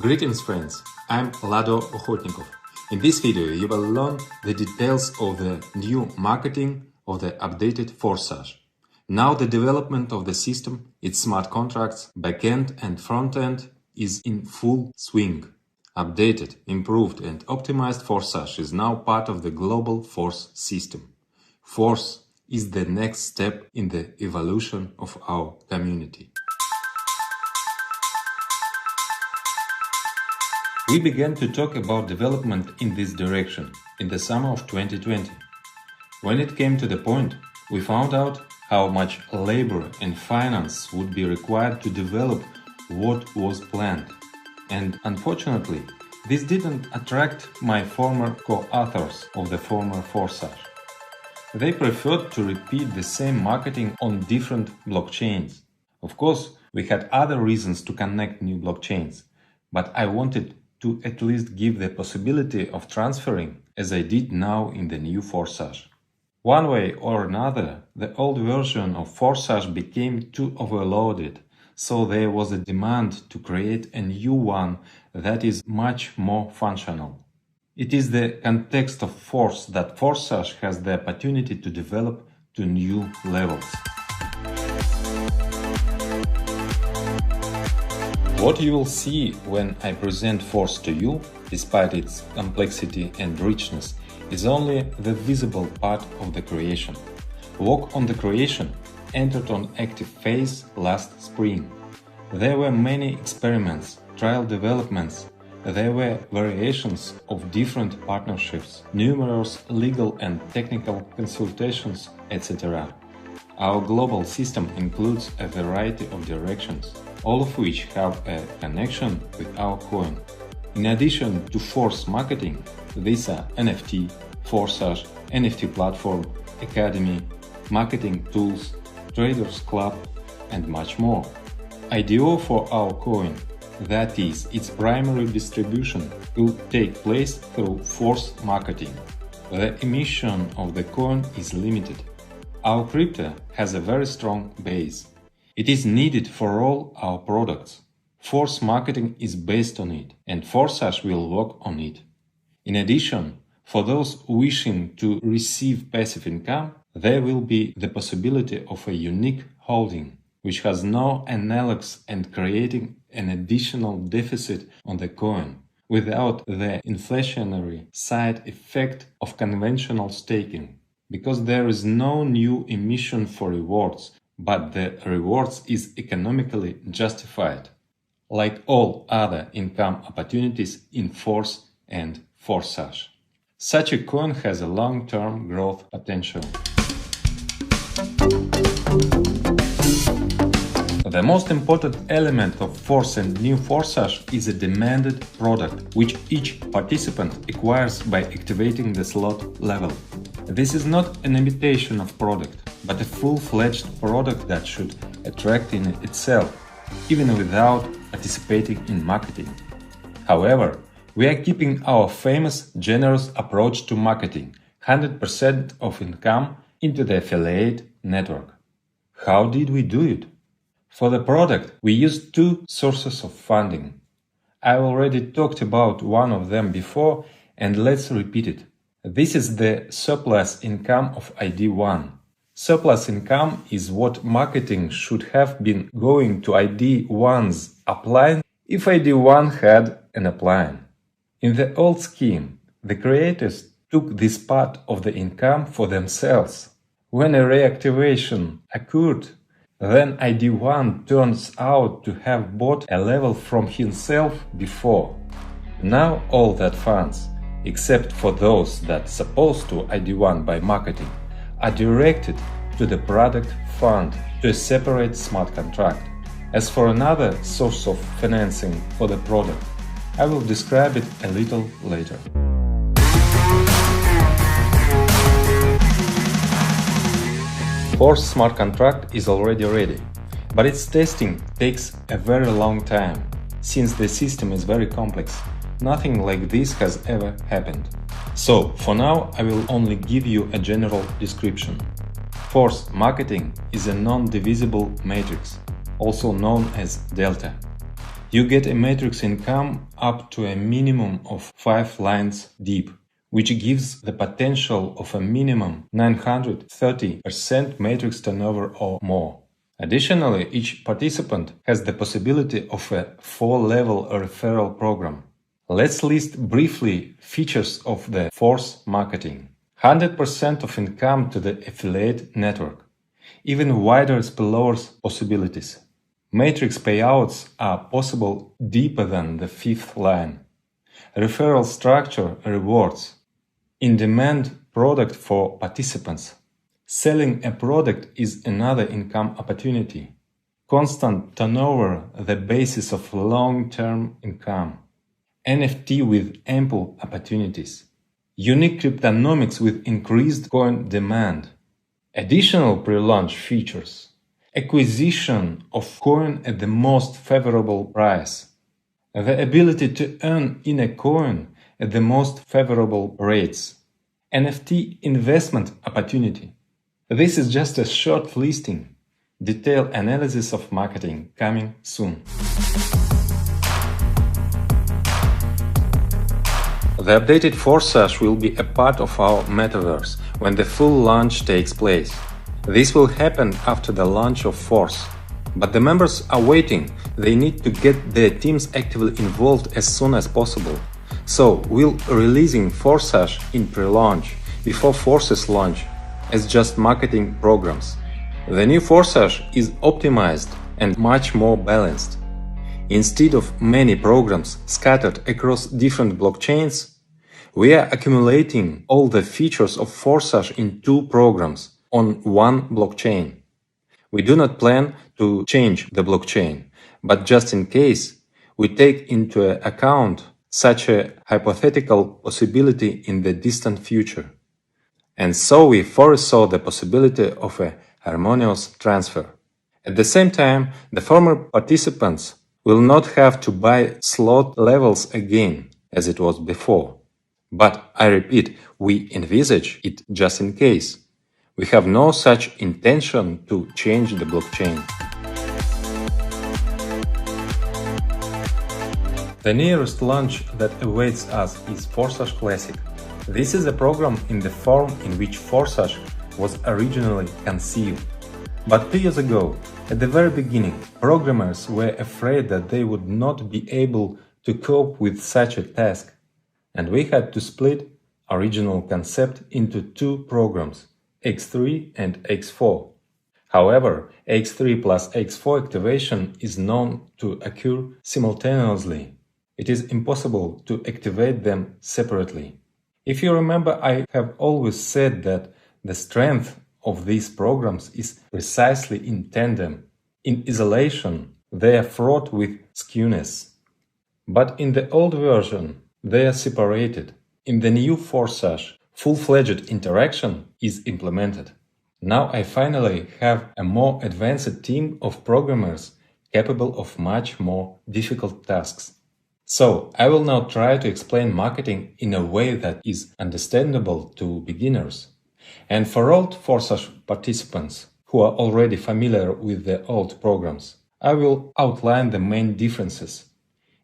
Greetings friends, I'm Lado. In this video you will learn the details of the new marketing of the updated Forsage. Now the development of the system, its smart contracts, backend and frontend is in full swing. Updated, improved and optimized Forsage is now part of the global Force system. Force is the next step in the evolution of our community. We began to talk about development in this direction in the summer of 2020. When it came to the point, we found out how much labor and finance would be required to develop what was planned. And unfortunately, this didn't attract my former co-authors of the former Forsage. They preferred to repeat the same marketing on different blockchains. Of course, we had other reasons to connect new blockchains, but I wanted to at least give the possibility of transferring, as I did now in the new Forsage. One way or another, the old version of Forsage became too overloaded, so there was a demand to create a new one that is much more functional. It is the context of Force that Forsage has the opportunity to develop to new levels. What you will see when I present Force to you, despite its complexity and richness, is only the visible part of the creation. Work on the creation entered on active phase last spring. There were many experiments, trial developments, there were variations of different partnerships, numerous legal and technical consultations, etc. Our global system includes a variety of directions, all of which have a connection with our coin. In addition to Force marketing, these are NFT, Forsage, NFT platform, academy, marketing tools, traders club, and much more. IDO for our coin, that is, its primary distribution, will take place through Force marketing. The emission of the coin is limited. Our crypto has a very strong base. It is needed for all our products. Force marketing is based on it, and Forsage will work on it. In addition, for those wishing to receive passive income, there will be the possibility of a unique holding, which has no analogs and creating an additional deficit on the coin, without the inflationary side effect of conventional staking, because there is no new emission for rewards, but the rewards is economically justified, like all other income opportunities in Force and Forsage. Such a coin has a long-term growth potential. The most important element of Force and new Forsage is a demanded product, which each participant acquires by activating the slot level. This is not an imitation of product, but a full-fledged product that should attract in itself, even without participating in marketing. However, we are keeping our famous generous approach to marketing, 100% of income into the affiliate network. How did we do it? For the product, we used two sources of funding. I already talked about one of them before, and let's repeat it. This is the surplus income of ID1. Surplus income is what marketing should have been going to ID1's upline if ID1 had an upline. In the old scheme, the creators took this part of the income for themselves. When a reactivation occurred, then ID1 turns out to have bought a level from himself before. Now all that funds, except for those that supposed to ID1 by marketing, are directed to the product fund, to a separate smart contract. As for another source of financing for the product, I will describe it a little later. Force smart contract is already ready, but its testing takes a very long time, since the system is very complex. Nothing like this has ever happened. So, for now, I will only give you a general description. Force marketing is a non-divisible matrix, also known as delta. You get a matrix income up to a minimum of 5 lines deep, which gives the potential of a minimum 930% matrix turnover or more. Additionally, each participant has the possibility of a 4-level referral program. Let's list briefly features of the Force marketing. 100% of income to the affiliate network. Even wider spillovers possibilities. Matrix payouts are possible deeper than the 5th line. Referral structure rewards. In-demand product for participants. Selling a product is another income opportunity. Constant turnover, the basis of long-term income. NFT with ample opportunities. Unique cryptonomics with increased coin demand. Additional pre-launch features. Acquisition of coin at the most favorable price. The ability to earn in a coin at the most favorable rates. NFT investment opportunity. This is just a short listing. Detailed analysis of marketing coming soon. The updated Forsage will be a part of our metaverse when the full launch takes place. This will happen after the launch of Force. But the members are waiting. They need to get their teams actively involved as soon as possible. So we'll releasing Forsage in pre-launch before Force's launch as just marketing programs. The new Forsage is optimized and much more balanced. Instead of many programs scattered across different blockchains, we are accumulating all the features of Forsage in 2 programs on one blockchain. We do not plan to change the blockchain, but just in case, we take into account such a hypothetical possibility in the distant future. And so we foresaw the possibility of a harmonious transfer. At the same time, the former participants will not have to buy slot levels again, as it was before. But I repeat, we envisage it just in case. We have no such intention to change the blockchain. The nearest launch that awaits us is Forsage Classic. This is a program in the form in which Forsage was originally conceived. But 2 years ago, at the very beginning, programmers were afraid that they would not be able to cope with such a task, and we had to split original concept into 2 programs, X3 and X4. However, X3 plus X4 activation is known to occur simultaneously. It is impossible to activate them separately. If you remember, I have always said that the strength of these programs is precisely in tandem. In isolation, they are fraught with skewness. But in the old version, they are separated. In the new Forsage, full-fledged interaction is implemented. Now I finally have a more advanced team of programmers capable of much more difficult tasks. So I will now try to explain marketing in a way that is understandable to beginners. And for old Forsage participants who are already familiar with the old programs, I will outline the main differences.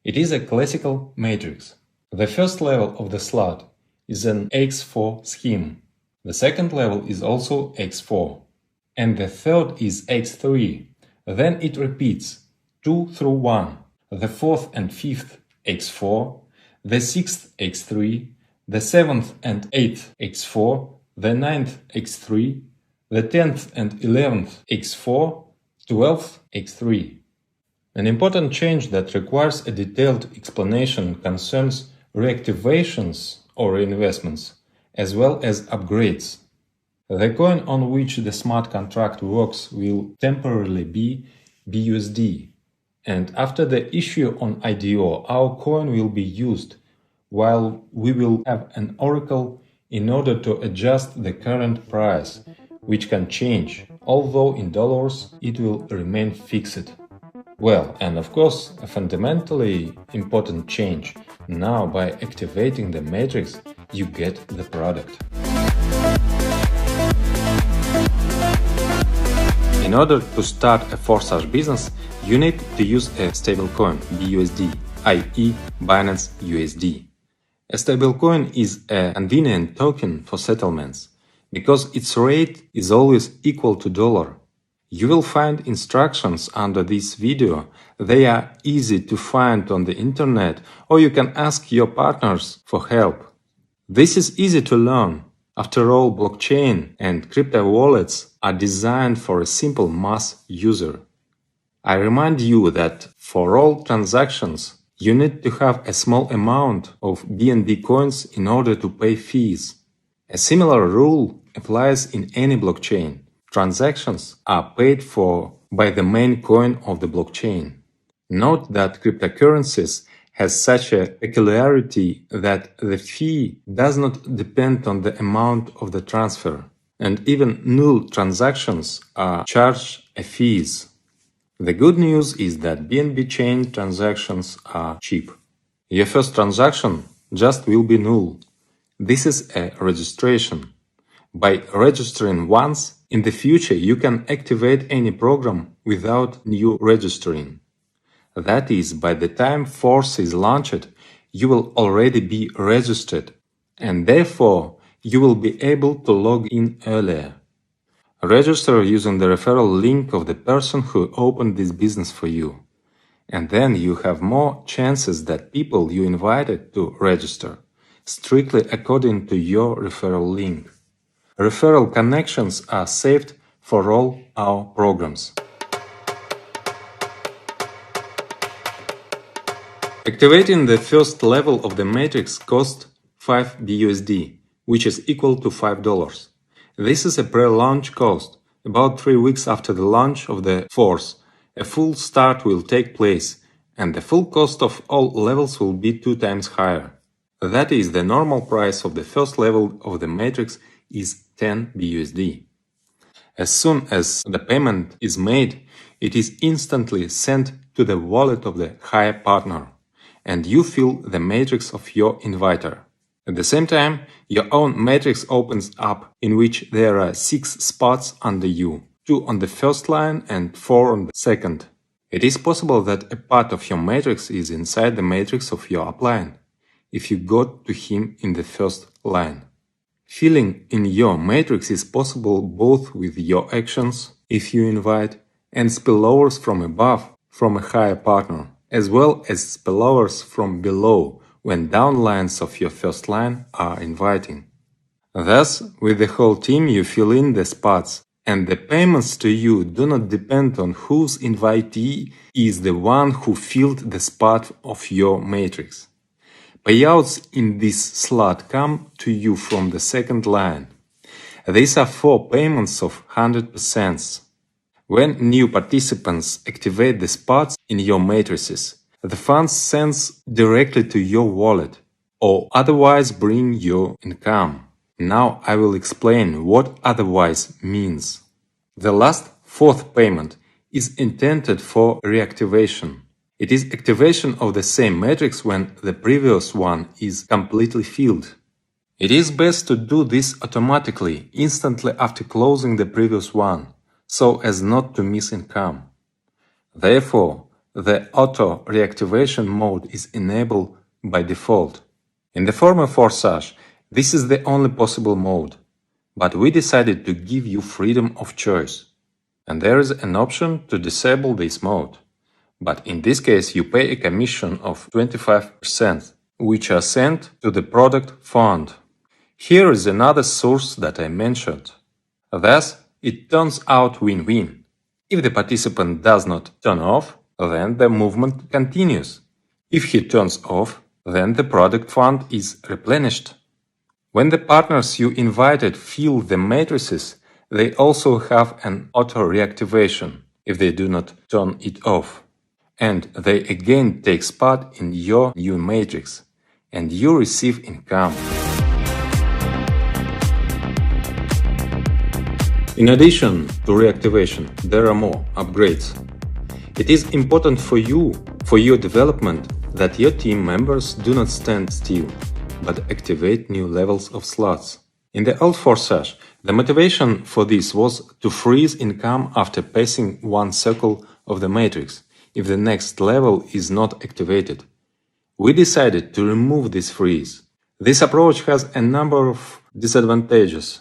It is a classical matrix. The first level of the slot is an X4 scheme. The second level is also X4. And the third is X3. Then it repeats 2 through 1. The fourth and fifth X4, the 6th X3, the 7th and 8th X4, the 9th X3, the 10th and 11th X4, 12th X3. An important change that requires a detailed explanation concerns reactivations or reinvestments, as well as upgrades. The coin on which the smart contract works will temporarily be BUSD. And after the issue on IDO, our coin will be used, while we will have an oracle in order to adjust the current price, which can change, although in dollars it will remain fixed. Well, and of course, a fundamentally important change. Now, by activating the matrix, you get the product. In order to start a Forsage business, you need to use a stablecoin, BUSD, i.e. Binance USD. A stablecoin is a convenient token for settlements, because its rate is always equal to dollar. You will find instructions under this video. They are easy to find on the internet, or you can ask your partners for help. This is easy to learn. After all, blockchain and crypto wallets are designed for a simple mass user. I remind you that for all transactions, you need to have a small amount of BNB coins in order to pay fees. A similar rule applies in any blockchain. Transactions are paid for by the main coin of the blockchain. Note that cryptocurrencies has such a peculiarity that the fee does not depend on the amount of the transfer, and even null transactions are charged a fees. The good news is that BNB chain transactions are cheap. Your first transaction just will be null. This is a registration. By registering once, in the future you can activate any program without new registering. That is, by the time Force is launched, you will already be registered, and therefore you will be able to log in earlier. Register using the referral link of the person who opened this business for you, and then you have more chances that people you invited to register, strictly according to your referral link. Referral connections are saved for all our programs. Activating the first level of the matrix costs 5 BUSD, which is equal to $5. This is a pre-launch cost. About 3 weeks after the launch of the Force, a full start will take place, and the full cost of all levels will be 2 times higher. That is, the normal price of the first level of the matrix is 10 BUSD. As soon as the payment is made, it is instantly sent to the wallet of the higher partner, and you fill the matrix of your inviter. At the same time, your own matrix opens up, in which there are 6 spots under you, 2 on the first line and 4 on the second. It is possible that a part of your matrix is inside the matrix of your upline, if you got to him in the first line. Filling in your matrix is possible both with your actions, if you invite, and spillovers from above, from a higher partner, as well as spillovers from below, when downlines of your first line are inviting. Thus, with the whole team you fill in the spots, and the payments to you do not depend on whose invitee is the one who filled the spot of your matrix. Payouts in this slot come to you from the second line. These are 4 payments of 100%. When new participants activate the spots in your matrices, the funds sends directly to your wallet, or otherwise bring your income. Now I will explain what otherwise means. The last 4th payment is intended for reactivation. It is activation of the same matrix when the previous one is completely filled. It is best to do this automatically, instantly after closing the previous one, so as not to miss income. Therefore, the auto reactivation mode is enabled by default. In the former Forsage, this is the only possible mode, but we decided to give you freedom of choice. And there is an option to disable this mode. But in this case you pay a commission of 25%, which are sent to the product fund. Here is another source that I mentioned. Thus, it turns out win-win. If the participant does not turn off, then the movement continues. If he turns off, then the product fund is replenished. When the partners you invited fill the matrices, they also have an auto-reactivation if they do not turn it off. And they again take spot in your new matrix, and you receive income. In addition to reactivation, there are more upgrades. It is important for you, for your development, that your team members do not stand still, but activate new levels of slots. In the old Forsage, the motivation for this was to freeze income after passing one circle of the matrix, if the next level is not activated. We decided to remove this freeze. This approach has a number of disadvantages.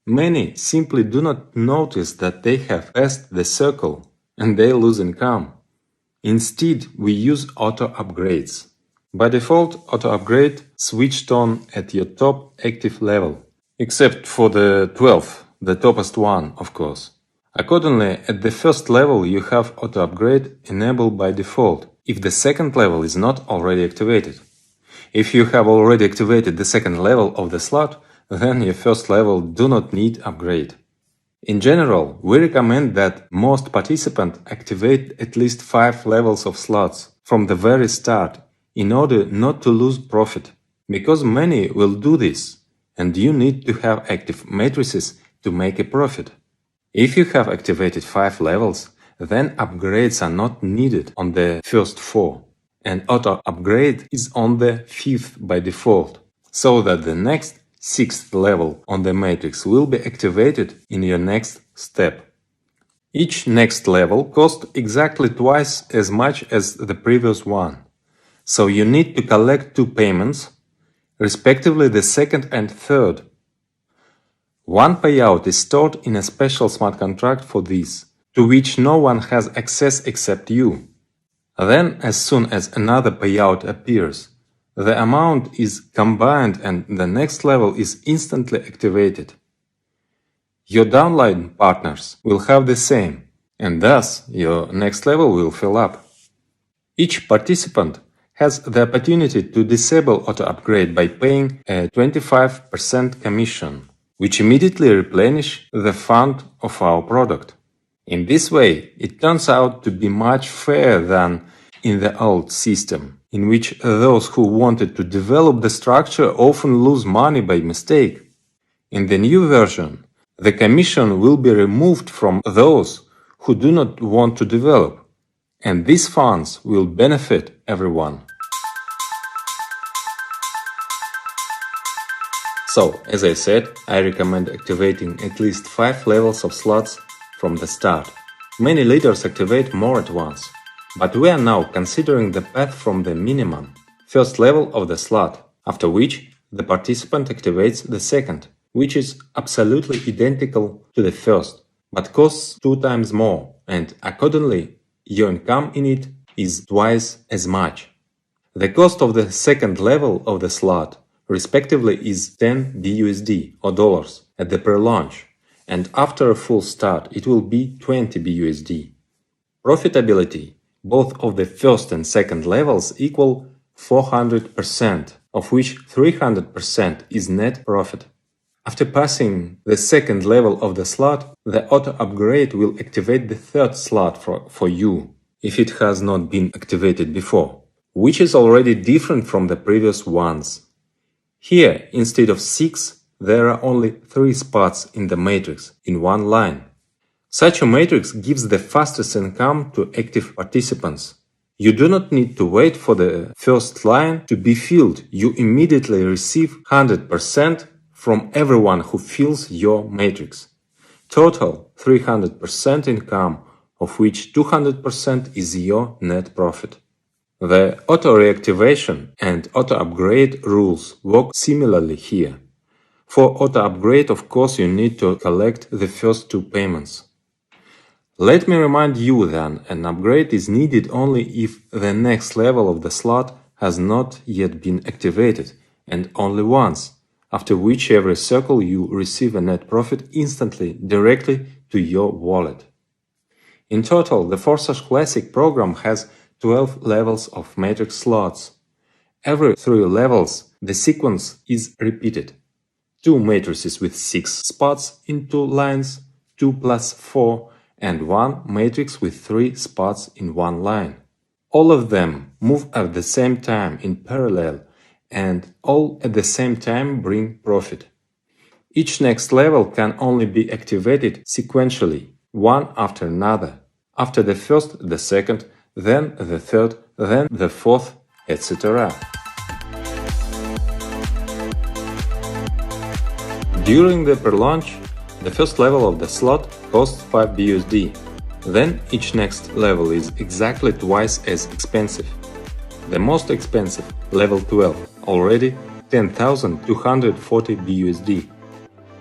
Many simply do not notice that they have passed the circle and they lose income. Instead, we use auto upgrades. By default, auto upgrade switched on at your top active level, except for the 12th, the topest one, of course. Accordingly, at the first level you have auto upgrade enabled by default, if the second level is not already activated. If you have already activated the second level of the slot, then your first level do not need upgrade. In general, we recommend that most participants activate at least 5 levels of slots from the very start in order not to lose profit, because many will do this, and you need to have active matrices to make a profit. If you have activated 5 levels, then upgrades are not needed on the first 4, and auto upgrade is on the 5th by default, so that the next 6th level on the matrix will be activated in your next step. Each next level costs exactly twice as much as the previous one, so you need to collect 2 payments, respectively the second and third. One payout is stored in a special smart contract for this, to which no one has access except you. Then, as soon as another payout appears, the amount is combined and the next level is instantly activated. Your downline partners will have the same, and thus your next level will fill up. Each participant has the opportunity to disable auto upgrade by paying a 25% commission, which immediately replenish the fund of our product. In this way, it turns out to be much fairer than in the old system, in which those who wanted to develop the structure often lose money by mistake. In the new version, the commission will be removed from those who do not want to develop, and these funds will benefit everyone. So, as I said, I recommend activating at least 5 levels of slots from the start. Many leaders activate more at once, but we are now considering the path from the minimum, first level of the slot, after which the participant activates the second, which is absolutely identical to the first, but costs 2 times more, and accordingly your income in it is twice as much. The cost of the second level of the slot respectively is 10 BUSD or dollars at the pre-launch, and after a full start it will be 20 BUSD. Profitability, both of the first and second levels equal 400%, of which 300% is net profit. After passing the second level of the slot, the auto upgrade will activate the third slot for you, if it has not been activated before, which is already different from the previous ones. Here, instead of 6, there are only 3 spots in the matrix, in one line. Such a matrix gives the fastest income to active participants. You do not need to wait for the first line to be filled, you immediately receive 100% from everyone who fills your matrix. Total 300% income, of which 200% is your net profit. The auto-reactivation and auto-upgrade rules work similarly here. For auto-upgrade, of course, you need to collect the first 2 payments. Let me remind you then, an upgrade is needed only if the next level of the slot has not yet been activated, and only once, after which every circle you receive a net profit instantly, directly to your wallet. In total, the Forsage Classic program has 12 levels of matrix slots. Every 3 levels, the sequence is repeated. 2 matrices with 6 spots in 2 lines, 2 plus 4, and 1 matrix with 3 spots in 1 line. All of them move at the same time in parallel, and all at the same time bring profit. Each next level can only be activated sequentially, one after another. After the first, the second, then the third, then the fourth, etc. During the pre-launch, the first level of the slot costs 5 BUSD. Then each next level is exactly twice as expensive. The most expensive, level 12, already 10,240 BUSD.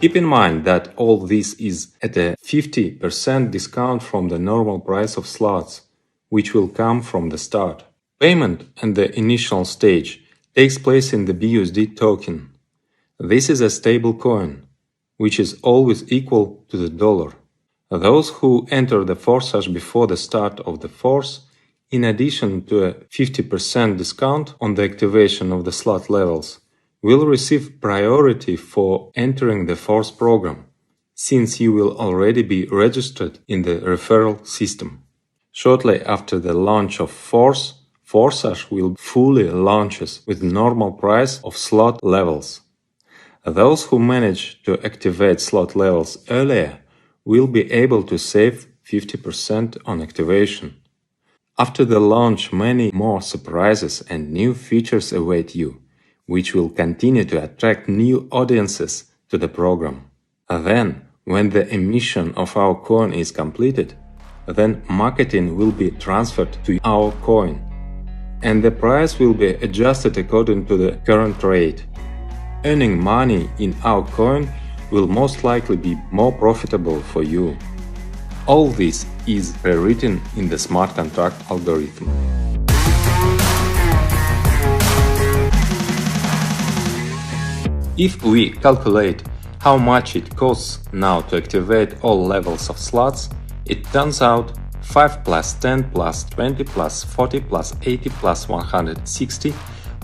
Keep in mind that all this is at a 50% discount from the normal price of slots, which will come from the start. Payment at the initial stage takes place in the BUSD token. This is a stable coin, which is always equal to the dollar. Those who enter the Forsage before the start of the Force, in addition to a 50% discount on the activation of the slot levels, will receive priority for entering the Force program, since you will already be registered in the referral system. Shortly after the launch of Force, Forsage will fully launches with normal price of slot levels. Those who manage to activate slot levels earlier will be able to save 50% on activation. After the launch, many more surprises and new features await you, which will continue to attract new audiences to the program. Then, when the emission of our coin is completed, then marketing will be transferred to our coin, and the price will be adjusted according to the current rate. Earning money in our coin will most likely be more profitable for you. All this is pre-written in the smart contract algorithm. If we calculate how much it costs now to activate all levels of slots, it turns out 5 plus 10 plus 20 plus 40 plus 80 plus 160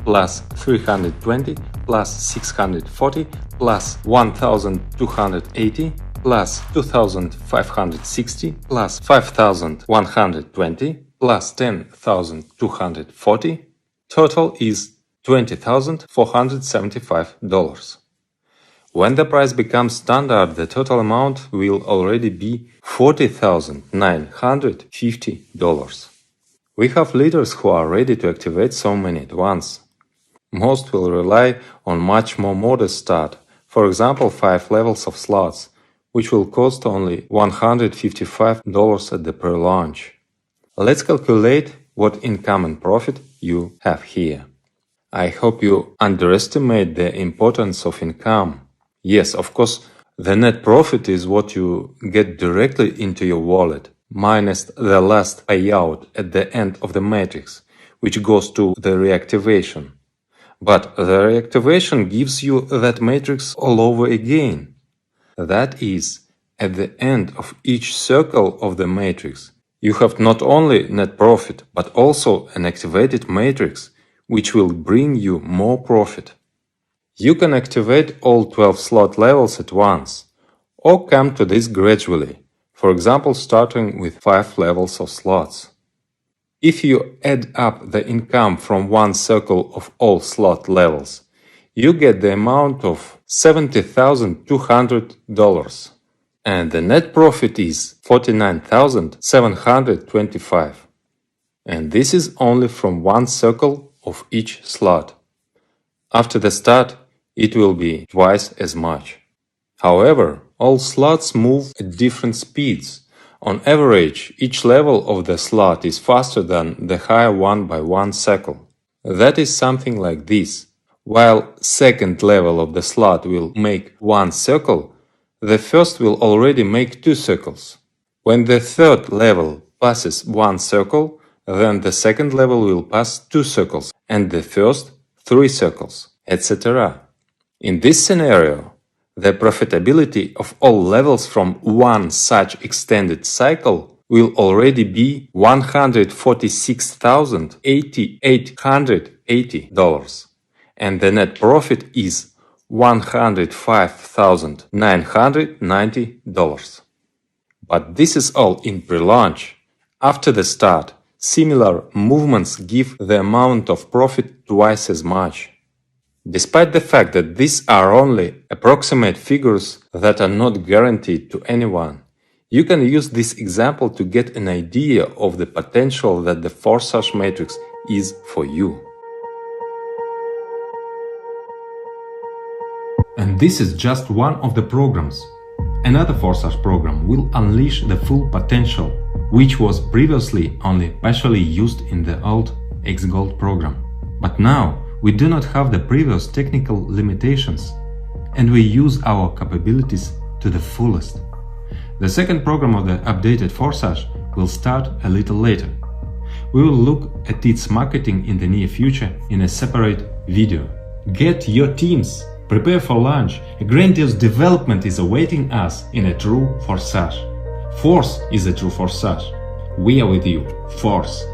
plus 320 plus 640 plus 1280 plus 2560 plus 5120 plus 10,240, total is $20,475. When the price becomes standard, the total amount will already be $40,950. We have leaders who are ready to activate so many at once. Most will rely on much more modest start, for example 5 levels of slots, which will cost only $155 at the pre-launch. Let's calculate what income and profit you have here. I hope you underestimate the importance of income. Yes, of course, the net profit is what you get directly into your wallet, minus the last payout at the end of the matrix, which goes to the reactivation. But the reactivation gives you that matrix all over again. That is, at the end of each circle of the matrix, you have not only net profit, but also an activated matrix, which will bring you more profit. You can activate all 12 slot levels at once, or come to this gradually, for example starting with 5 levels of slots. If you add up the income from one circle of all slot levels, you get the amount of $70,200, and the net profit is $49,725. And this is only from one circle of each slot. After the start, it will be twice as much. However, all slots move at different speeds. On average, each level of the slot is faster than the higher one by one cycle. That is something like this. While second level of the slot will make one circle, the first will already make 2 circles. When the third level passes one circle, then the second level will pass 2 circles, and the first 3 circles, etc. In this scenario, the profitability of all levels from one such extended cycle will already be $146,880, and the net profit is $105,990. But this is all in pre-launch. After the start, similar movements give the amount of profit twice as much. Despite the fact that these are only approximate figures that are not guaranteed to anyone, you can use this example to get an idea of the potential that the Forsage matrix is for you. And this is just one of the programs. Another Forsage program will unleash the full potential, which was previously only partially used in the old X-Gold program. But now we do not have the previous technical limitations, and we use our capabilities to the fullest. The second program of the updated Forsage will start a little later. We will look at its marketing in the near future in a separate video. Get your teams! Prepare for launch. A grandiose development is awaiting us in a true Forsage. Force is a true Forsage. We are with you. Force.